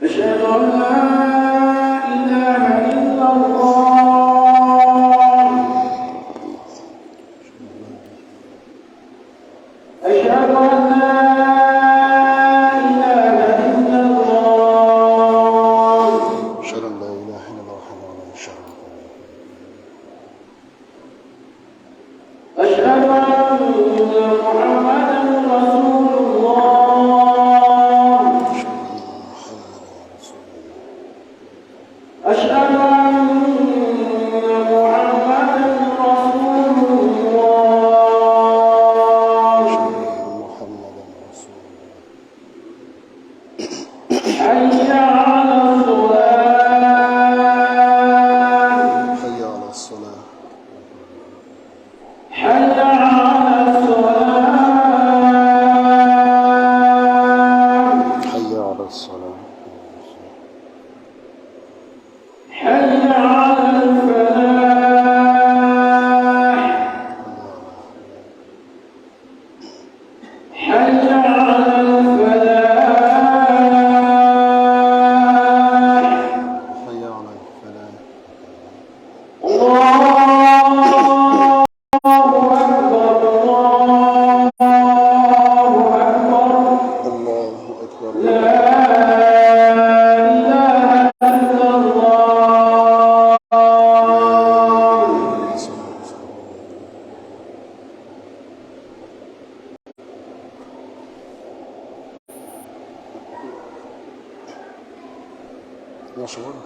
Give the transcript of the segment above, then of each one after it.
أشهد أن لا إله إلا الله. أشهد أن لا إله إلا الله. أشهد أن لا إله إلا الله وحده لا شريك له. أشهد أن محمدا رسول الله. أشهد أن محمدا رسول الله. حي على الصلاة. حي على الصلاة. حي على الصلاة. حي على الصلاة. حي على الفلاح. حي على الفلاح. حي على الفلاح. الله أكبر. الله أكبر. الله أكبر. لا إله إلا الله. يا شباب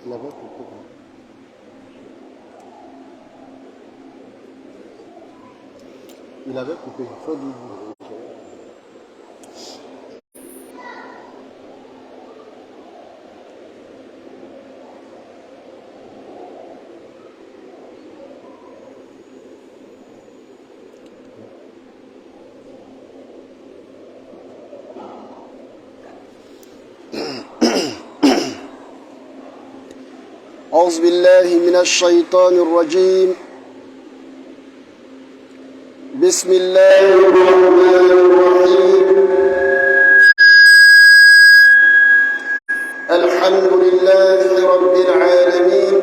لا بأس بالكبرى. Il avait coupé. Faut dire. أعوذ بالله من الشيطان الرجيم. بسم الله الرحمن الرحيم. الحمد لله رب العالمين.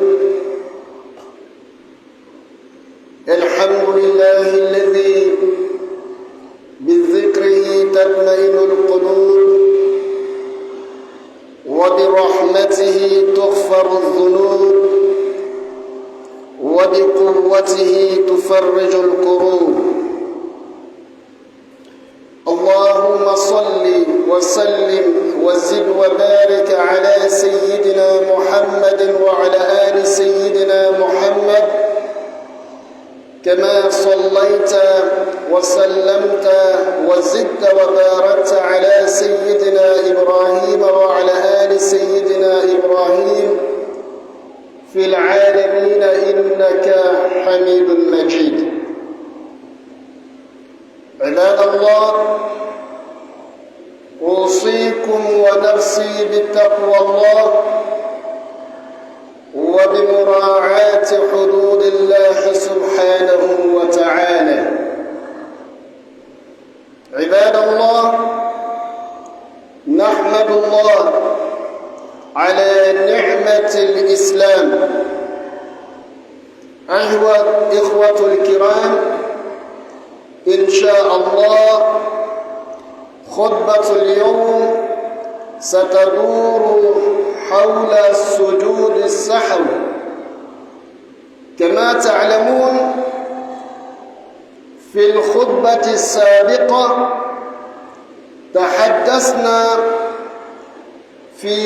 الحمد لله الذي بذكره تطمئن القلوب وبرحمته تغفر الذنوب وبقوته تفرج الكروب. اللهم صل وسلم وزد وبارك على سيدنا محمد وعلى آل سيدنا محمد كما صليت وسلمت وزدت وباركت على سيدنا إبراهيم وعلى آل سيدنا إبراهيم في العالمين إنك حميد مجيد. عباد الله، أوصيكم ونفسي بتقوى الله وبمراعاة حدود الله سبحانه وتعالى. عباد الله، نحمد الله على نعمة الإسلام. أيها الإخوة الكرام، إن شاء الله خطبة اليوم ستدور حول سجود السهو. كما تعلمون في الخطبة السابقة تحدثنا في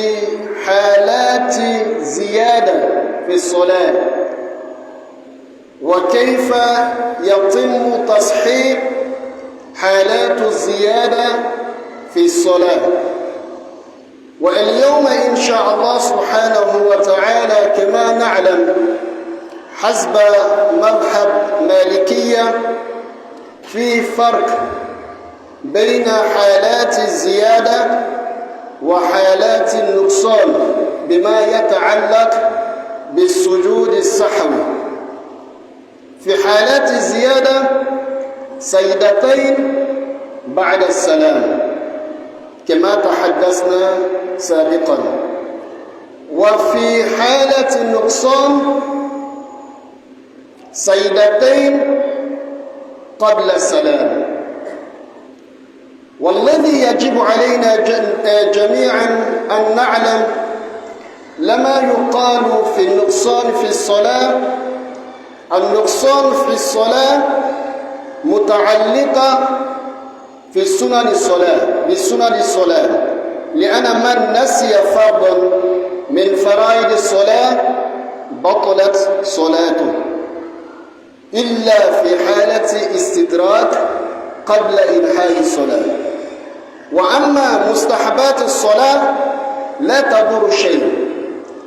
حالات زيادة في الصلاة وكيف يتم تصحيح حالات الزيادة في الصلاة. واليوم إن شاء الله سبحانه وتعالى كما نعلم حسب مذهب مالكية في فرق بين حالات الزيادة وحالات النقصان بما يتعلق بالسجود السهوي. في حالات الزيادة سجدتين بعد السلام، كما تحدثنا سابقا. وفي حالة النقصان سجدتين قبل السلام. والذي يجب علينا جميعا أن نعلم لما يقال في النقصان في الصلاة، النقصان في الصلاة متعلقة في سنن الصلاة، بسنن الصلاة، لأن من نسي فرضا من فرائض الصلاة بطلت صلاته إلا في حالة استدراك قبل إنهاء الصلاة. وأما مستحبات الصلاة لا تضر شيء،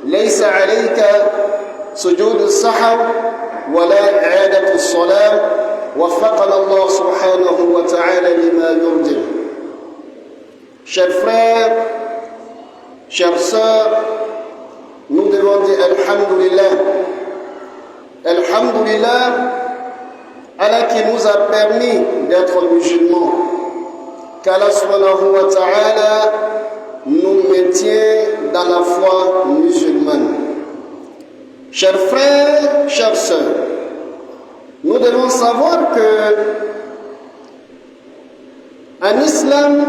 ليس عليك سجود السهو ولا إعادة الصلاة. وفقنا الله subhanahu wa ta'ala lima yurdi. Chers frères, chères sœurs, nous devons dire Alhamdulillah. Alhamdulillah, Allah qui nous a permis d'être musulmans, qu'Allah subhanahu wa ta'ala nous maintient dans la foi musulmane. Chers frères, chères sœurs, nous devons savoir que en islam,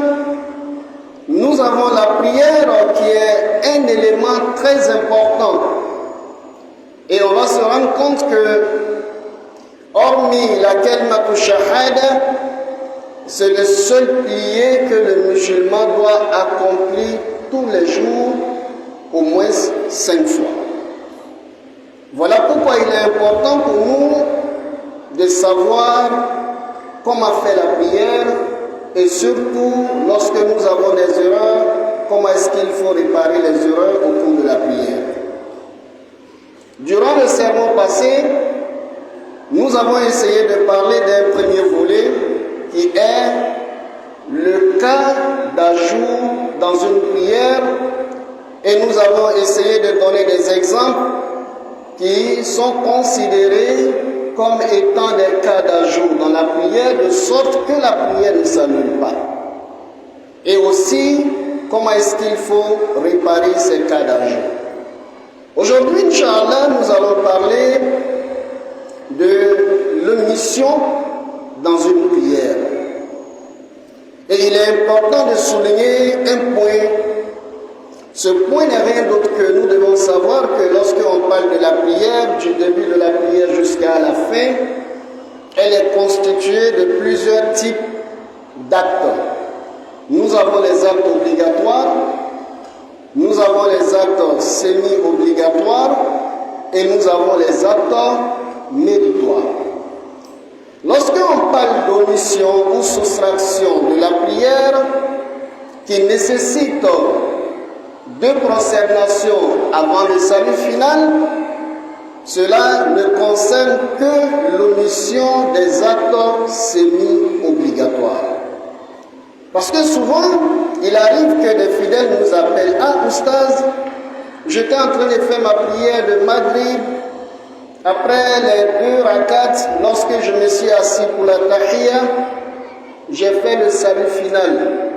nous avons la prière qui est un élément très important. Et on va se rendre compte que, hormis la kalmatu shahada, c'est le seul pilier que le musulman doit accomplir tous les jours, au moins 5 fois. Voilà pourquoi il est important pour nous de savoir comment faire la prière et surtout lorsque nous avons des erreurs, comment est-ce qu'il faut réparer les erreurs au cours de la prière. Durant le sermon passé, nous avons essayé de parler d'un premier volet qui est le cas d'ajout dans une prière et nous avons essayé de donner des exemples qui sont considérés comme étant des cas d'ajout dans la prière, de sorte que la prière ne s'annule pas. Et aussi, comment est-ce qu'il faut réparer ces cas d'ajout. Aujourd'hui, Inch'Allah, nous allons parler de l'omission dans une prière. Et il est important de souligner un point. Ce point n'est rien d'autre que nous devons savoir que lorsqu'on parle de la prière, du début de la prière jusqu'à la fin, elle est constituée de plusieurs types d'actes. Nous avons les actes obligatoires, nous avons les actes semi-obligatoires et nous avons les actes méritoires. Lorsqu'on parle d'omission ou soustraction de la prière qui nécessite deux prosternations avant le salut final, cela ne concerne que l'omission des actes semi-obligatoires. Parce que souvent, il arrive que des fidèles nous appellent « Ah, Oustaz, j'étais en train de faire ma prière de Maghrib. Après les 2 rakats, lorsque je me suis assis pour la tahiyya, j'ai fait le salut final.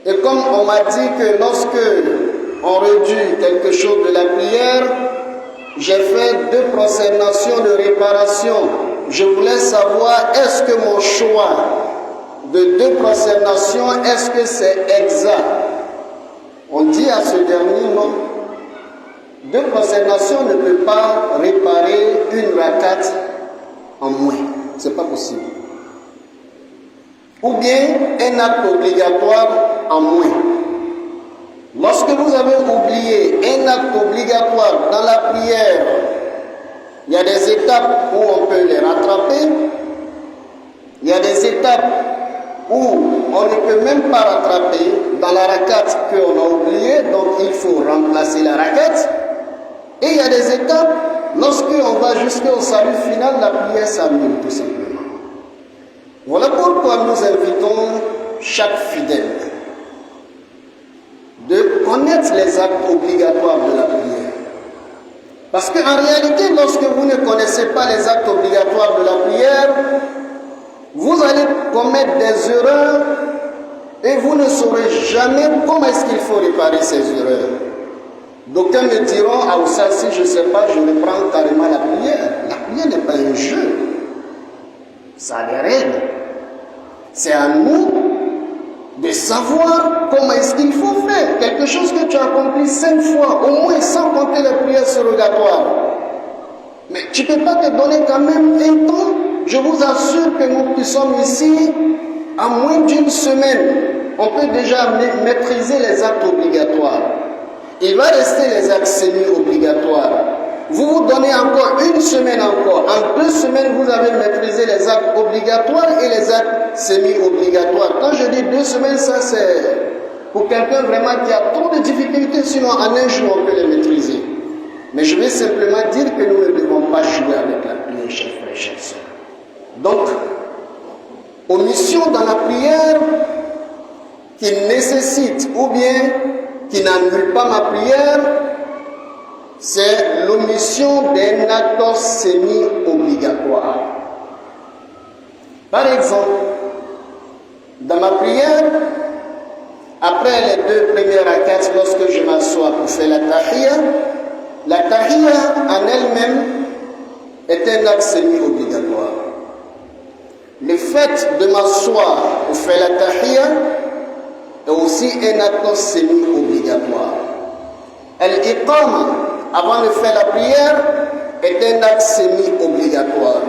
Et comme on m'a dit que lorsque on réduit quelque chose de la prière, j'ai fait 2 prosternations de réparation. Je voulais savoir, est-ce que mon choix de 2 prosternations, est-ce que c'est exact? On dit à ce dernier non. 2 prosternations ne peuvent pas réparer une rakat en moins. Ce n'est pas possible. Ou bien un acte obligatoire en moins. Lorsque vous avez oublié un acte obligatoire dans la prière, il y a des étapes où on peut les rattraper. Il y a des étapes où on ne peut même pas rattraper dans la rakat qu'on a oublié, donc il faut remplacer la rakat. Et il y a des étapes, lorsqu'on va jusqu'au salut final, la prière s'annule tout simplement. Voilà pourquoi nous invitons chaque fidèle de connaître les actes obligatoires de la prière. Parce qu'en réalité, lorsque vous ne connaissez pas les actes obligatoires de la prière, vous allez commettre des erreurs et vous ne saurez jamais comment est-ce qu'il faut réparer ces erreurs. D'aucuns me diront, ah ça, si je ne sais pas, je reprends carrément la prière. La prière n'est pas un jeu. Ça a des règles. C'est à nous de savoir comment est-ce qu'il faut faire. Quelque chose que tu as accompli 5 fois, au moins sans compter les prières surrogatoires. Mais tu ne peux pas te donner quand même un temps. Je vous assure que nous qui sommes ici, en moins d'une semaine, on peut déjà maîtriser les actes obligatoires. Il va rester les actes semi-obligatoires. Vous vous donnez encore une semaine encore. En 2 semaines, vous avez maîtrisé les actes obligatoires et les actes semi-obligatoires. Quand je dis 2 semaines, ça c'est pour quelqu'un vraiment qui a trop de difficultés, sinon en un jour on peut les maîtriser. Mais je vais simplement dire que nous ne devons pas jouer avec la prière, chers frères et chers sœurs. Donc, omission dans la prière qui nécessite ou bien qui n'annule pas ma prière, c'est l'omission d'un acte semi-obligatoire. Par exemple, dans ma prière, après les 2 premières rakats, lorsque je m'assois pour faire la tahiyya en elle-même est un acte semi-obligatoire. Le fait de m'asseoir pour faire la tahiyya est aussi un acte semi-obligatoire. Al-iqama, avant de faire la prière, est un acte semi-obligatoire.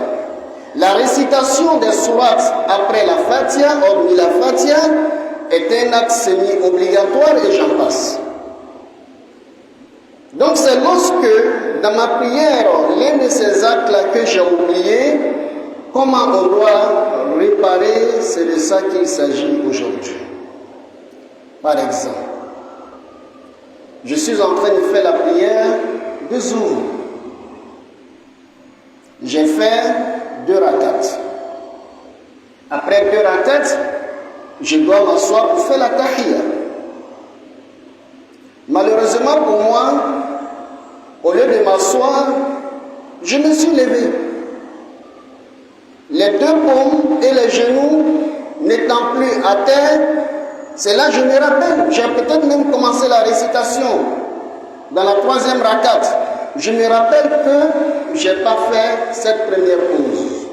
La récitation des sourates après la Fatiha, hormis la Fatiha, est un acte semi-obligatoire et j'en passe. Donc c'est lorsque, dans ma prière, l'un de ces actes-là que j'ai oublié, comment on doit réparer, c'est de ça qu'il s'agit aujourd'hui. Par exemple, je suis en train de faire la prière de Zuhr. J'ai fait 2 rakats. Après 2 rakats, je dois m'asseoir pour faire la tahiyya. Malheureusement pour moi, au lieu de m'asseoir, je me suis levé. Les 2 paumes et les genoux n'étant plus à terre, c'est là que je me rappelle. J'ai peut-être même commencé la récitation dans la 3e rakate. Je me rappelle que je n'ai pas fait cette première pause.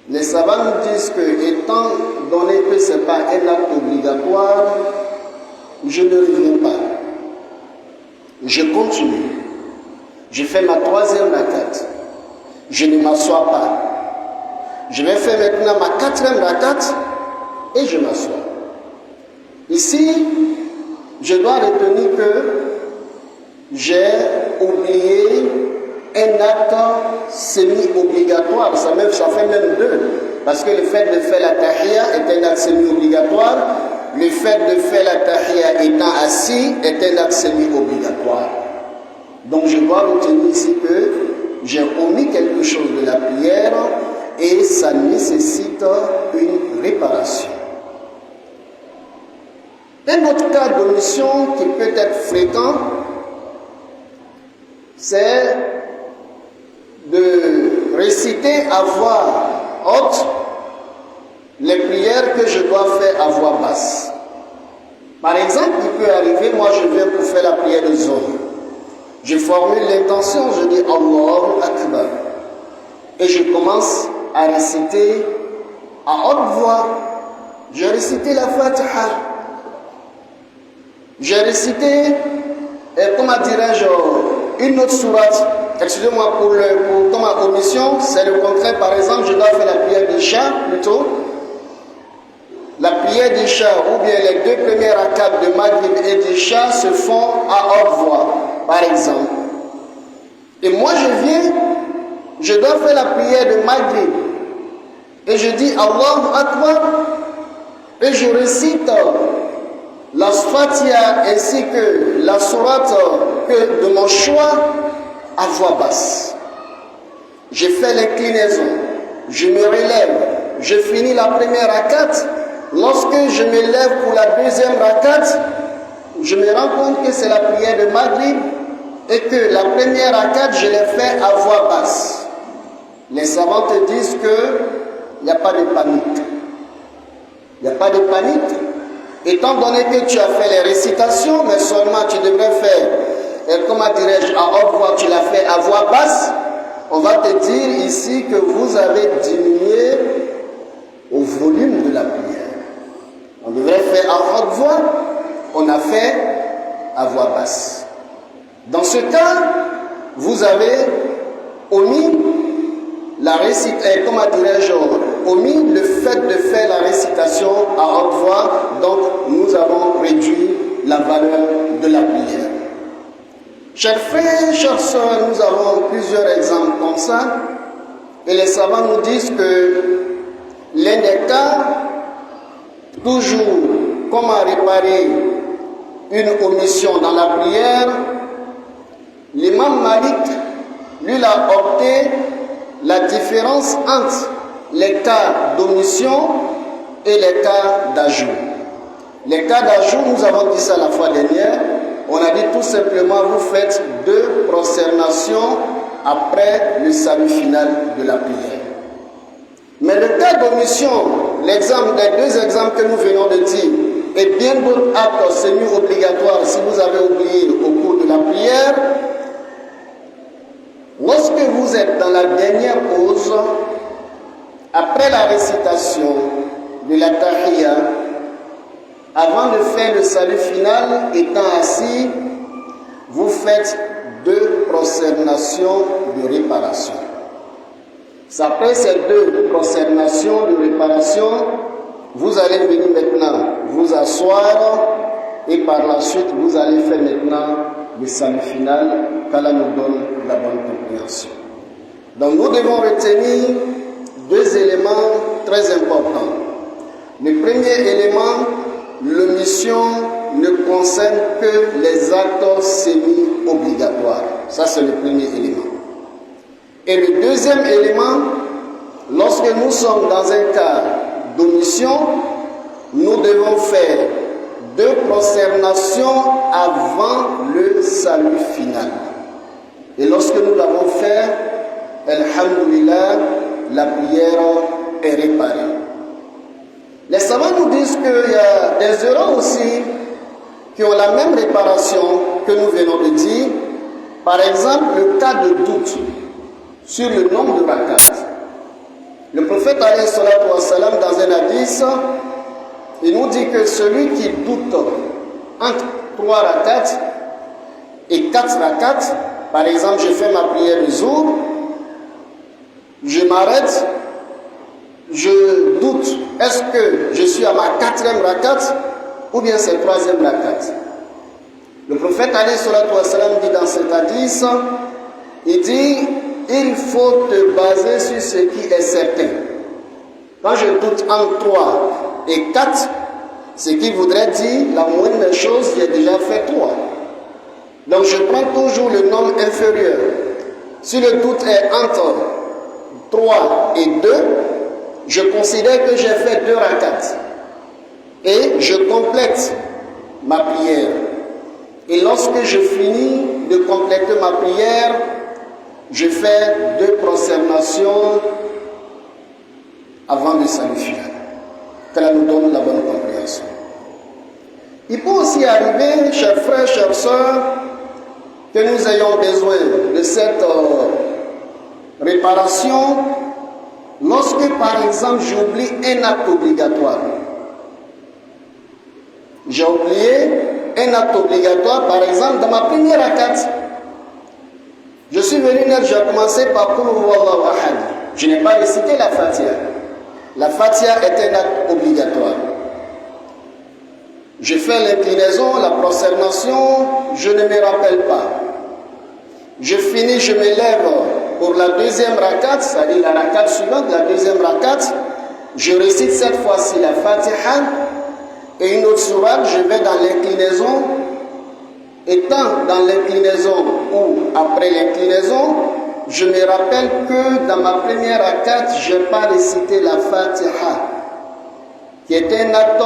Les savants nous disent que, étant donné que ce n'est pas un acte obligatoire, je ne reviens pas. Je continue. Je fais ma 3e rakate. Je ne m'assois pas. Je vais faire maintenant ma 4e rakate et je m'assois. Ici, je dois retenir que j'ai oublié un acte semi-obligatoire. Ça fait même 2. Parce que le fait de faire la tahiyya est un acte semi-obligatoire. Le fait de faire la tahiyya étant assis est un acte semi-obligatoire. Donc je dois retenir ici que j'ai omis quelque chose de la prière et ça nécessite une réparation. Un autre cas d'omission qui peut être fréquent, c'est de réciter à voix haute les prières que je dois faire à voix basse. Par exemple, il peut arriver, moi je viens pour faire la prière de Zuhr. Je formule l'intention, je dis Allahu Akbar. Et je commence à réciter à haute voix. J'ai récité la Fatiha. J'ai récité, comment dirais-je, une autre sourate. Excusez-moi pour ma omission, c'est le contraire. Par exemple, je dois faire la prière d'Isha plutôt. La prière d'Isha ou bien les 2 premières rakats de Maghrib et d'Isha se font à haute voix, par exemple. Et moi je viens, je dois faire la prière de Maghrib. Et je dis Allahu Akbar et je récite la Fatiha ainsi que la sourate de mon choix à voix basse. Je fais l'inclinaison, je me relève, je finis la première rakate. Lorsque je me lève pour la 2e rakate, je me rends compte que c'est la prière de Maghrib et que la première rakate, je l'ai fait à voix basse. Les savants te disent qu'il n'y a pas de panique. Il n'y a pas de panique. Étant donné que tu as fait les récitations, mais seulement tu devrais faire, comment dirais-je, à haute voix, tu l'as fait à voix basse, on va te dire ici que vous avez diminué au volume de la prière. On devrait faire à haute voix, on a fait à voix basse. Dans ce cas, vous avez omis la récitation, comment dirais-je, omis le fait de faire la récitation à haute voix, donc nous avons réduit la valeur de la prière. Chers frères, chères sœurs, nous avons plusieurs exemples comme ça, et les savants nous disent que l'un des cas, toujours comment réparer une omission dans la prière, l'imam Malik, lui, a opté la différence entre les cas d'omission et les cas d'ajout. Les cas d'ajout, nous avons dit ça la fois dernière, on a dit tout simplement, vous faites 2 prosternations après le salut final de la prière. Mais le cas d'omission, l'exemple des 2 exemples que nous venons de dire, et bien d'autres actes semi-obligatoires si vous avez oublié au cours de la prière, lorsque vous êtes dans la dernière pause, après la récitation de la tahiyya, avant de faire le salut final, étant assis, vous faites 2 prosternations de réparation. Après ces 2 prosternations de réparation, vous allez venir maintenant vous asseoir et par la suite, vous allez faire maintenant le salut final qu'Allah nous donne la bonne compréhension. Donc nous devons retenir 2 éléments très importants. Le premier élément, l'omission ne concerne que les actes semi-obligatoires. Ça, c'est le premier élément. Et le deuxième élément, lorsque nous sommes dans un cas d'omission, nous devons faire 2 prosternations avant le salut final. Et lorsque nous l'avons fait, alhamdulillah, la prière est réparée. Les savants nous disent qu'il y a des erreurs aussi qui ont la même réparation que nous venons de dire. Par exemple, le cas de doute sur le nombre de rakats. Le prophète alayhi salatu wa salam, dans un hadith, il nous dit que celui qui doute entre 3 rakats et 4 rakats, par exemple, je fais ma prière du jour, je m'arrête, je doute, est-ce que je suis à ma 4e rakat ou bien c'est 3e rakat? Le prophète alayhi salatu wa salam dit dans cet hadith, il dit, il faut te baser sur ce qui est certain. Quand je doute entre 3 et 4, ce qui voudrait dire la moindre chose, j'ai déjà fait 3. Donc je prends toujours le nombre inférieur. Si le doute est entre 3 et 2, je considère que j'ai fait 2 rakats. Et je complète ma prière. Et lorsque je finis de compléter ma prière, je fais 2 prosternations avant le salut final. Qu'Allah nous donne la bonne compréhension. Il peut aussi arriver, chers frères, chères sœurs, que nous ayons besoin de cette réparation lorsque, par exemple, j'oublie un acte obligatoire. J'ai oublié un acte obligatoire, par exemple, dans ma première rakat. Je suis venu net, j'ai commencé par Qul huwallahu ahad. Je n'ai pas récité la Fatiha. La Fatiha est un acte obligatoire. Je fais l'inclinaison, la prosternation, je ne me rappelle pas. Je finis, je me lève pour la 2e rakat, c'est-à-dire la rakat suivante, la 2e rakat. Je récite cette fois-ci la Fatiha et une autre sourate, je vais dans l'inclinaison. Étant dans l'inclinaison ou après l'inclinaison, je me rappelle que dans ma première rakat, je n'ai pas récité la Fatiha, qui est un acte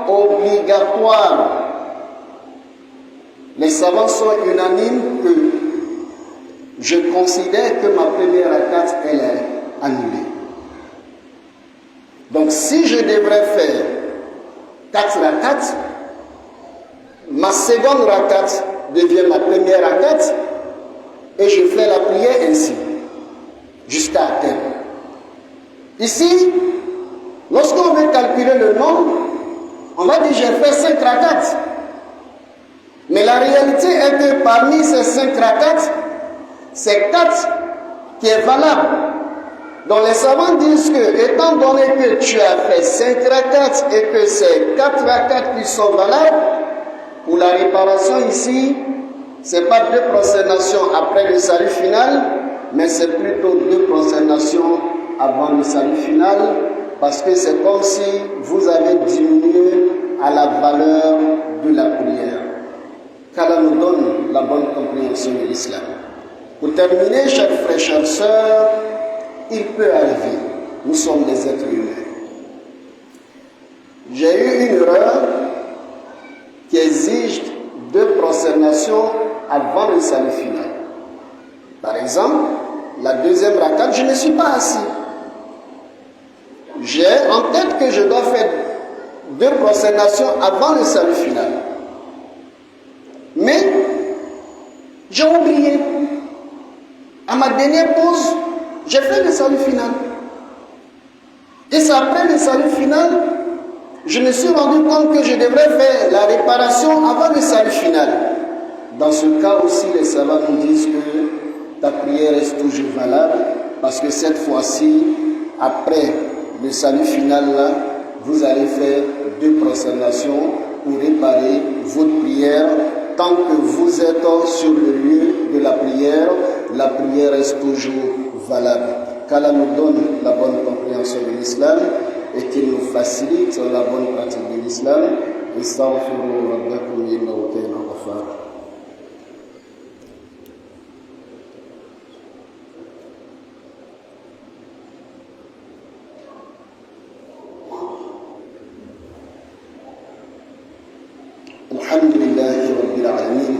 obligatoire. Les savants sont unanimes que je considère que ma première rakat, elle est annulée. Donc si je devrais faire 4 rakats, ma seconde rakat devient ma première rakat, et je fais la prière ainsi, jusqu'à atteindre. Ici, lorsqu'on veut calculer le nombre, on va dire j'ai fait 5 rakats. Mais la réalité est que parmi ces 5 rakats, c'est 4 qui est valable. Donc les savants disent que, étant donné que tu as fait 5 rakats et que c'est 4 rakats qui sont valables, pour la réparation ici, ce n'est pas 2 prosternations après le salut final, mais c'est plutôt 2 prosternations avant le salut final, parce que c'est comme si vous avez diminué à la valeur de la prière. Qu'Allah nous donne la bonne compréhension de l'islam. Pour terminer, chers frères, chères sœurs, il peut arriver, nous sommes des êtres humains. J'ai eu une erreur qui exige 2 prosternations avant le salut final. Par exemple, la deuxième rakat, je ne suis pas assis. J'ai en tête que je dois faire 2 prosternations avant le salut final. Mais j'ai oublié. À ma dernière pause, j'ai fait le salut final. Et c'est après le salut final, je me suis rendu compte que je devrais faire la réparation avant le salut final. Dans ce cas aussi, les savants nous disent que ta prière reste toujours valable, parce que cette fois-ci, après le salut final là, vous allez faire 2 prosternations pour réparer votre prière. Tant que vous êtes sur le lieu de la prière reste toujours valable. Qu'Allah nous donne la bonne compréhension de l'islam et qu'il nous facilite la bonne pratique de l'islam. Astaghfiru rabbakum innahu kana ghaffara. الحمد لله رب العالمين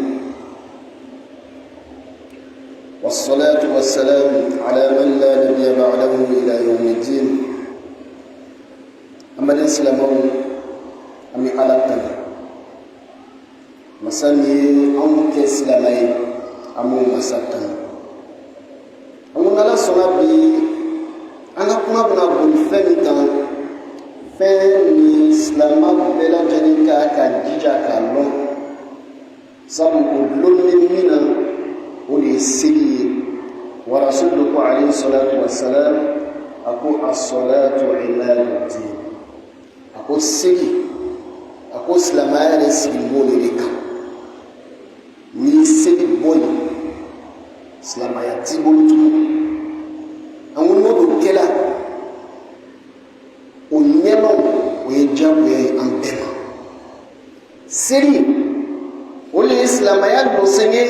والصلاة والسلام على من لا نبي بعده إلى يوم الدين أما الإسلام أمي على مسامي أمك إسلامي أمو مساتن أمو نلا صنابي أنا كنا بنقول فمتان fɛn ni silamɛ bɛɛ lajɛlen ka jija k'a lɔn sabu o gulonnen min na o de ye seli ye wa rasulu ko alayhi salatu wa salam a ko as-salatu imaduddin a ko seli a ko silamɛya yɛrɛ sigi b'o de kan n'i seli bɔ yen silamɛya t'i bolo tugun an ko n'o don kɛla o ɲɛnɔ o ye diyagoya ye an bɛɛ ma seli o de ye silamɛya dɔsɛn ye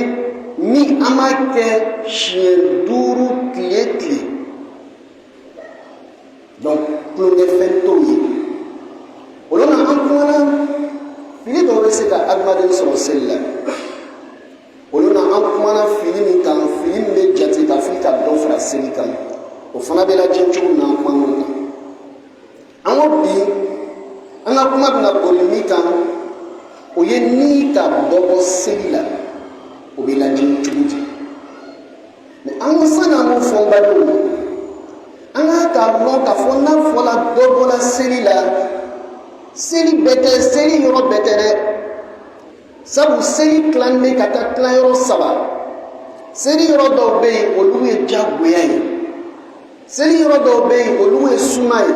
ni an b'a kɛ siɲɛ 5 tile tile donc tulonkɛfɛn t'o ye olu na an kumana fili dɔw bɛ se ka adamaden sɔrɔ seli la olu na an kumana fili min kan fili min bɛ jate ka fili ka dɔ fara seli kan o fana bɛ lajɛ cogo min na an kumana o kan. An ko bi an ka kuma bɛna boli min kan o ye ni ka dɔ bɔ seli la o bɛ lajɛ cogo di mɛ an ko sani an k'o fɔ n badenw an k'a dɔn k'a fɔ n'a fɔla dɔ bɔla seli la seli bɛɛ tɛ seli yɔrɔ bɛɛ tɛ dɛ sabu seli tilannen bɛ ka taa tilayɔrɔ 3 seli yɔrɔ dɔw bɛ yen olu ye diyagoya ye seli yɔrɔ dɔw bɛ yen olu ye sunna ye.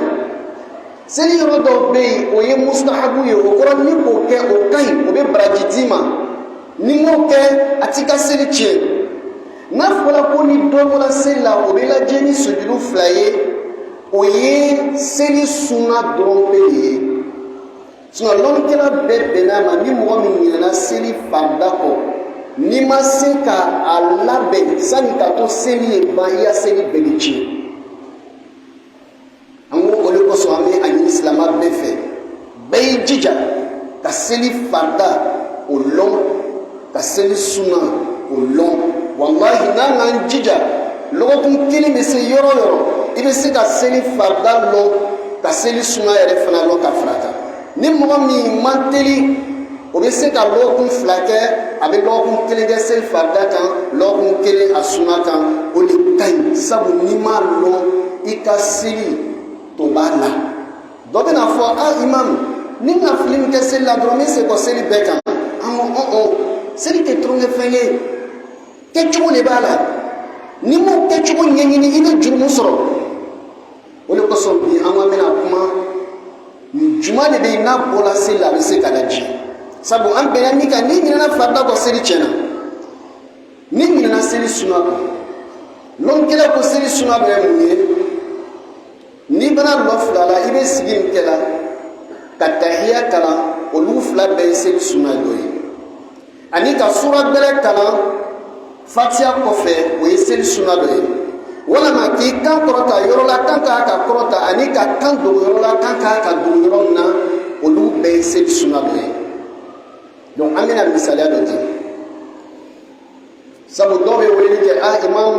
Seli yɔrɔ dɔw bɛ yen o ye mustahabu ye o kɔrɔ ni k'o kɛ o ka ɲi o bɛ baraji d'i ma ni m'o kɛ a t'i ka seli tiɲɛ n'a fɔra ko ni dɔ bɔra seli la o bɛ lajɛ ni sujudu 2 ye o ye seli sunna dɔrɔn pe de ye sinon lɔnnikɛla bɛɛ bɛnna ma ni mɔgɔ min ɲinɛna seli farida kɔ n'i ma se ka a labɛn sani ka to seli ye ban i ka seli bɛɛ bɛ tiɲɛ. An ko o de kosɔn an bɛ a ɲini silamɛ bɛɛ fɛ bɛɛ y'i jija ka seli farida o lɔn ka seli sunna o lɔn walahi n'an k'an jija lɔgɔkun kelen bɛ se yɔrɔ o yɔrɔ i bɛ se ka seli farida lɔn ka seli sunna yɛrɛ fana lɔn ka fara a kan ni mɔgɔ min man teli o bɛ se ka lɔgɔkun 2 kɛ a bɛ lɔgɔkun 1 kɛ seli farida kan lɔgɔkun 1 a sunna kan o de ka ɲi sabu n'i m'a lɔn i ka seli to b'a la dɔ bɛ na fɔ imam ni bɛna fili min kɛ seli la dɔrɔn n bɛ se ka seli bɛɛ kan seli tɛ tulonkɛ fɛn ye kɛcogo de b'a la ni m'o kɛcogo ɲɛɲini i bɛ jurumu sɔrɔ o de kosɔn bi an ka bɛna kuma juma de bɛ yen n'a bɔra seli la a bɛ se ka lajɛ sabu an bɛnna min kan n'i ɲinɛna farida kɔ seli tiɲɛna n'i ɲinɛna seli sunna kɔ lɔnkɛla ko seli sunna bɛ mun ye n'i bɛna lɔ fila la i bɛ sigi min kɛ la ka tahiya kalan olu fila bɛɛ ye seli sunna dɔ ye ani ka sura gbɛrɛ kalan fatiha kɔfɛ o ye seli sunna dɔ ye walama k'i kan kɔrɔta yɔrɔ la kan k'a ka kɔrɔta ani ka kan dogo yɔrɔ la kan k'a ka dogo yɔrɔ min na olu bɛɛ ye seli sunna dɔ ye donc an bɛna misaliya dɔ di sabu dɔw bɛ weleli kɛ imam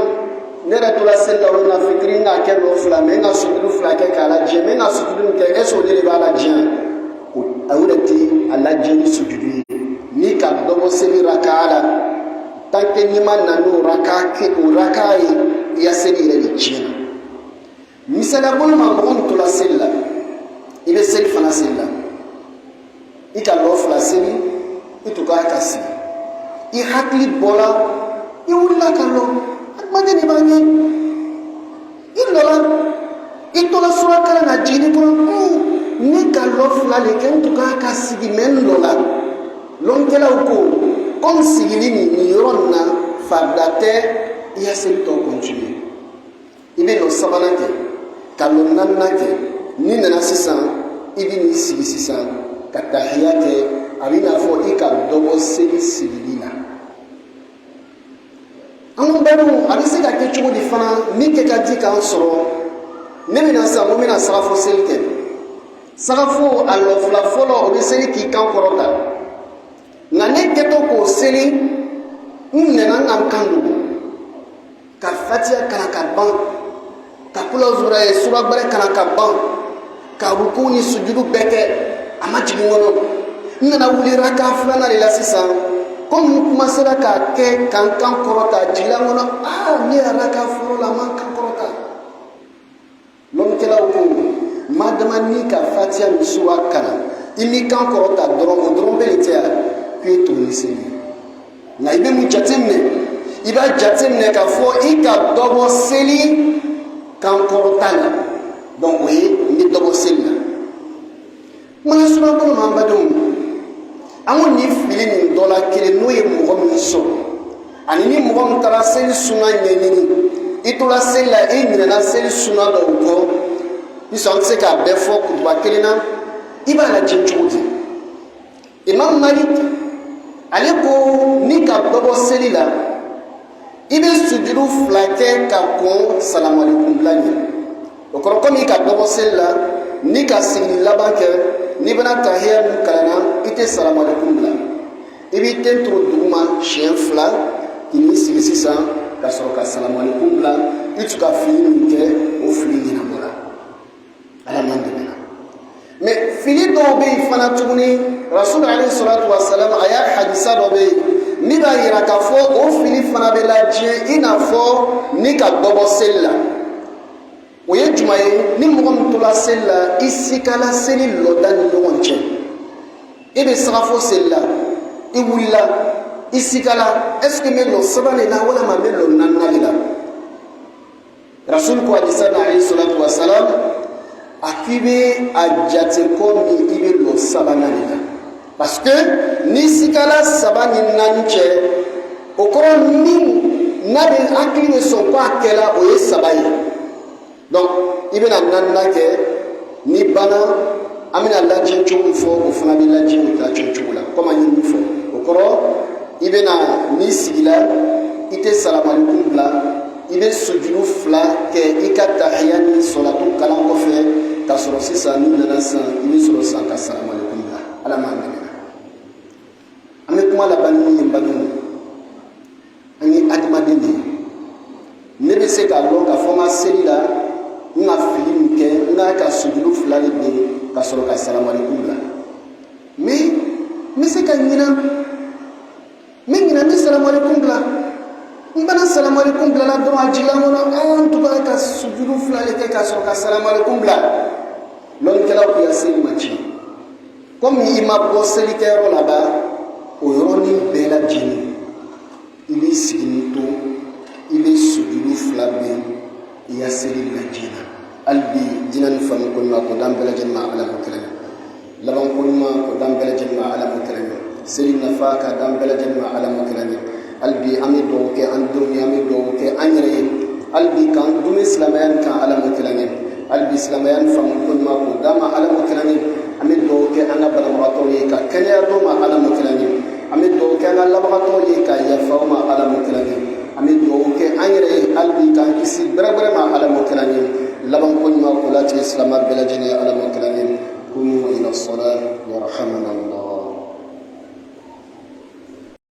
ne yɛrɛ tora seli la o na fitiri n k'a kɛ dɔ fila mɛ n ka sujudu 2 kɛ k'a lajɛ mɛ n ka sujudu min kɛ est-ce que o de b'a lajɛ o de tɛ a lajɛ ni sujudu ye ni ka dɔ bɔ seli raka la tant que n'i ma na n'o raka ye i ya seli yɛrɛ de tiɲɛna misaliya bolo ma mɔgɔ min tora seli la i bɛ seli fana seli la i ka lɔ fila seli i to k'a ka sigi i hakili bɔra i wulila ka lɔ adamaden de b'a ɲɛ i lɔra i tola sura kalan na jigini kɔnɔ ne ka lɔ fila de kɛ n to k'a ka sigi mɛ n lɔla lɔnkɛlaw ko comme sigili nin yɔrɔ nin na farida tɛ i ya seli tɔ continuer i bɛ lɔ sabanan kɛ ka lɔ naaninan kɛ ni nana sisan i bɛ n'i sigi sisan ka tahiya kɛ a bɛ n'a fɔ i ka dɔ bɔ seli sigili la an ko bɛɛ a bɛ se ka kɛ cogo di fana min kɛ ka di k'an sɔrɔ ne bɛna sisan ko n bɛna sagafo seli kɛ sagafo a lɔ fila fɔlɔ o bɛ seli k'i kan kɔrɔta nka ne kɛtɔ k'o seli n nana n ka n kan dogo ka fatiha kalan ka ban ka kula zura ye sura gbɛrɛ kalan ka ban ka ruku ni sujudu bɛɛ kɛ a ma jigin kɔnɔ n nana wuli raka 2nan de la sisan komi n kumasera k'a kɛ ka n kan kɔrɔta jigila n kɔnɔ ne yɛrɛ raka fɔlɔ la n ma n kan kɔrɔta lɔnkɛlaw ko madama n'i ka fatiha ni sura kalan i m'i kan kɔrɔta dɔrɔn o dɔrɔn bɛ de tɛ yan k'e tuguni seli nka i bɛ mun jateminɛ i b'a jateminɛ k'a fɔ i ka dɔ bɔ seli kan kɔrɔta la donc o ye n bɛ dɔ bɔ seli la mana sura kɔnɔ ma an badenw an ko nin fili nin dɔ la kelen n'o ye mɔgɔ min sɔrɔ ani ni mɔgɔ min taara seli sunna ɲɛɲini i tora seli la i ɲinɛna seli sunna dɔw kɔ bisɔn an tɛ se k'a bɛɛ fɔ kutuba kelen na i b'a lajɛ cogo di imam malik ale ko ni ka dɔ bɔ seli la i bɛ sujudu 2 kɛ ka kɔn salamalekun bila ɲɛ o kɔrɔ komi i ka dɔ bɔ seli la ni ka sigili laban kɛ n'i bɛna tahiya min kalanna i tɛ salamalekun bila i b'i ten turu duguma siɲɛ 2 k'i n'i sigi sisan ka sɔrɔ ka salamalekun bila i tun ka fili min kɛ o fili ɲɛnabɔra ala man dɛmɛ na mɛ fili dɔw bɛ yen fana tuguni rasul alayhi salatu wa salam a y'a hadisa dɔ bɛ yen min b'a yira k'a fɔ o fili fana bɛ lajɛ i n'a fɔ ni ka dɔ bɔ seli la o ye juma ye ni mɔgɔ min tola seli la i sikala seli lɔda ni ɲɔgɔn cɛ i bɛ sagafo seli la i wulila i sikala est ce que n bɛ lɔ 3 de la walima n bɛ lɔ 4 de la rasul ko hadisa na alayhi salatu wa salam a k'i bɛ a jate ko min i bɛ lɔ 3nan de la parce que ni sikala 3 ni 4 cɛ o kɔrɔ min n'a bɛ hakili bɛ sɔn ko a kɛla o ye 3 ye donc i bɛna 4nan kɛ ni banna an bɛna lajɛ cogo fɔ o fana bɛ lajɛ o lajɛ cogo la comme an ye min fɔ o kɔrɔ i bɛna n'i sigila i tɛ salamalekun bila i bɛ sujudu 2 kɛ i ka tahiya ni sɔlatu kalan kɔfɛ ka sɔrɔ sisan n'i nana sisan i bɛ sɔrɔ sisan ka salamalekun bila ala m'an dɛmɛ an bɛ kuma laban ni mun ye n badenw an ye adamaden de ye ne bɛ se k'a dɔn k'a fɔ n ka seli la n ka fili min kɛ n ka sujudu 2 de bɛ ka sɔrɔ ka salamalekun bila mais c'est qu'à Nina. Mais salam alaikum bla. Mbana salam alaikum bla la droit djila mona en tout cas ka sujudu fla le ka so ka salam alaikum bla. L'on kela ko yasin machi. Comme il m'a bossé littéralement là-bas, au Roni Bella Jini, il est signito, il est sujudu flabé, il y a Seri la Jina. Albi, Dinan Fam Kulma, Kodam Bella Jema à la Mokrana. Laban Kulma, Kodam Bella Jema à la Mokrana. Seri Nafaka, Dam Bella Jema à la Mokrana. Albi, Amido, Andoni, Amido, Angre. Albi, quand Dumi Slamayan, quand à la Mokrana. Albi Slamayan Fam Kulma, Kodam à la Mokrana. Amit do ke ana balabato ye ka kenya do ma ala mukilani amit do ke ana labato ye ka ya fauma ala mukilani amit do ke angre albi ka kisi bere ma ala mukilani laban ko ma ko lati islam bela jini ala